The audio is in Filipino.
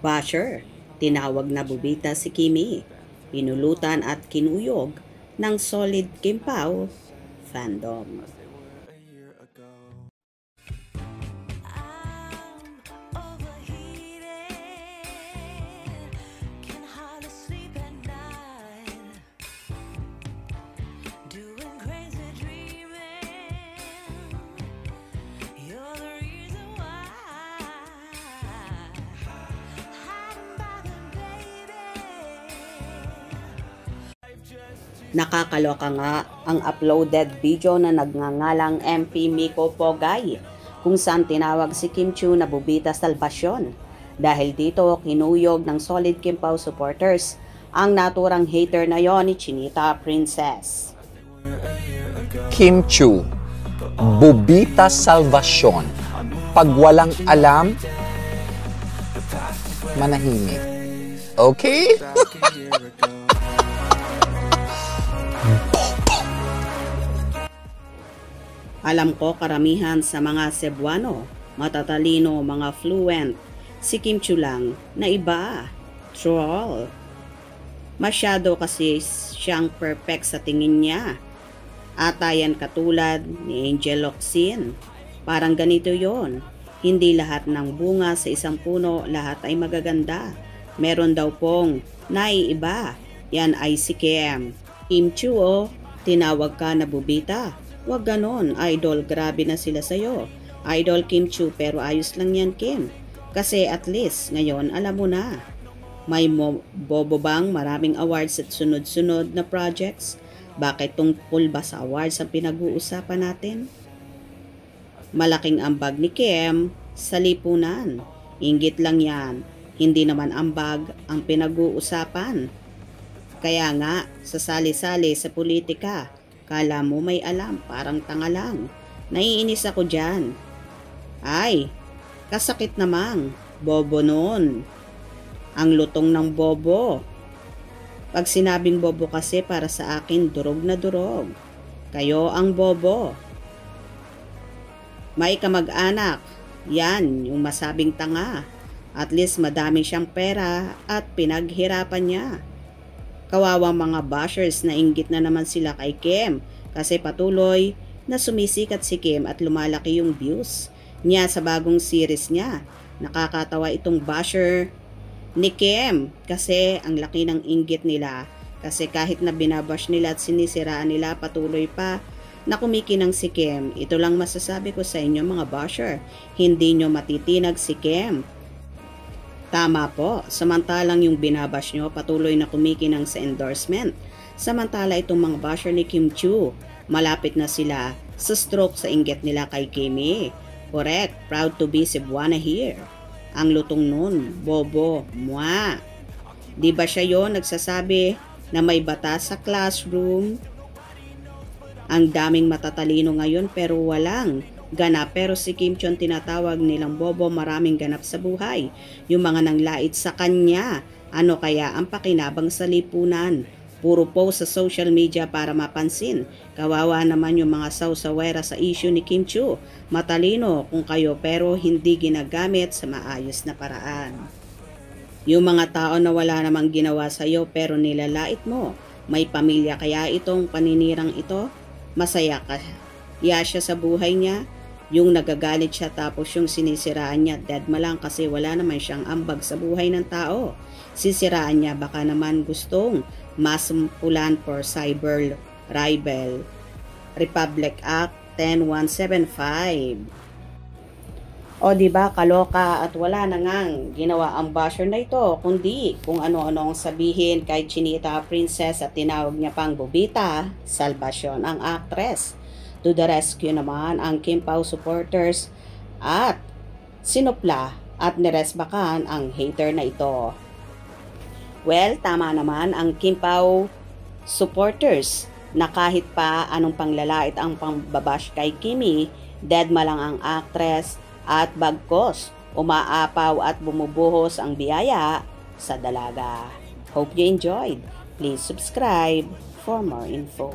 Basher, tinawag na bubita si Kimi, pinulutan at kinuyog ng solid Kimpao fandom. Nakakaloka nga ang uploaded video na nagngangalang MP Miko Pogay kung saan tinawag si Kim Chiu na bubita salbasyon. Dahil dito kinuyog ng solid Kimpao supporters ang naturang hater na yon ni Chinita Princess. Kim Chiu, bubita salbasyon. Pag walang alam, manahimik. Okay? Alam ko karamihan sa mga Cebuano, matatalino, mga fluent, si Kim Chiu lang na iba, troll. Masyado kasi siyang perfect sa tingin niya. Atayan katulad ni Angel Locsin. Parang ganito yon. Hindi lahat ng bunga sa isang puno, lahat ay magaganda. Meron daw pong naiiba. Yan ay si Kim. Kim Chiu, oh, tinawag ka na bubita. Wag ganon, idol, grabe na sila sa'yo. Idol Kim Chiu, pero ayos lang yan, Kim. Kasi at least, ngayon, alam mo na. May bobo bang maraming awards at sunod-sunod na projects? Bakit tungkol ba sa awards ang pinag-uusapan natin? Malaking ambag ni Kim sa lipunan. Inggit lang yan. Hindi naman ambag ang pinag-uusapan. Kaya nga, sasali-sali sa politika. Kala mo may alam, parang tanga lang. Naiinis ako dyan. Ay, kasakit namang. Bobo noon. Ang lutong ng bobo. Pag sinabing bobo kasi para sa akin, durog na durog. Kayo ang bobo. May kamag-anak. Yan, yung masabing tanga. At least madami siyang pera at pinaghirapan niya. Kawawang mga bashers na inggit na naman sila kay Kim kasi patuloy na sumisikat si Kim at lumalaki yung views niya sa bagong series niya. Nakakatawa itong basher ni Kim kasi ang laki ng inggit nila kasi kahit na binabash nila at sinisiraan nila patuloy pa na kumikinang si Kim. Ito lang masasabi ko sa inyo mga basher, hindi nyo matitinag si Kim. Tama po, samantalang yung binabash nyo patuloy na kumikinang sa endorsement. Samantala itong mga basher ni Kim Chiu, malapit na sila sa stroke sa inggit nila kay Kimi. Correct, proud to be Cebuana here. Ang lutong nun, bobo, mwa. Di ba siya yon nagsasabi na may batas sa classroom? Ang daming matatalino ngayon pero walang ganap, pero si Kim Chiu tinatawag nilang bobo, maraming ganap sa buhay. Yung mga nanglait sa kanya, ano kaya ang pakinabang sa lipunan? Puro post sa social media para mapansin. Kawawa naman yung mga sawsawera sa issue ni Kim Chiu. Matalino kung kayo pero hindi ginagamit sa maayos na paraan. Yung mga tao na wala namang ginawa sa'yo pero nilalait mo, may pamilya kaya itong paninirang ito? Masaya kaya siya sa buhay niya? Yung nagagalit siya tapos yung sinisiraan niya, dead malang kasi wala naman siyang ambag sa buhay ng tao. Sisiraan niya baka naman gustong masumpulan for cyber libel. Republic Act 10175. O diba kaloka at wala na ngang ginawa ang basher na ito kundi kung ano-ano ang sabihin kay Chinita Princess at tinawag niya pang bubita, salbasyon ang actress. To the rescue naman ang Kimpao supporters at sinupla at niresbakan ang hater na ito. Well, tama naman ang Kimpao supporters na kahit pa anong panglalait ang pambabash kay Kimi, dead malang ang actress at bagkos umaapaw at bumubuhos ang biyaya sa dalaga. Hope you enjoyed. Please subscribe for more info.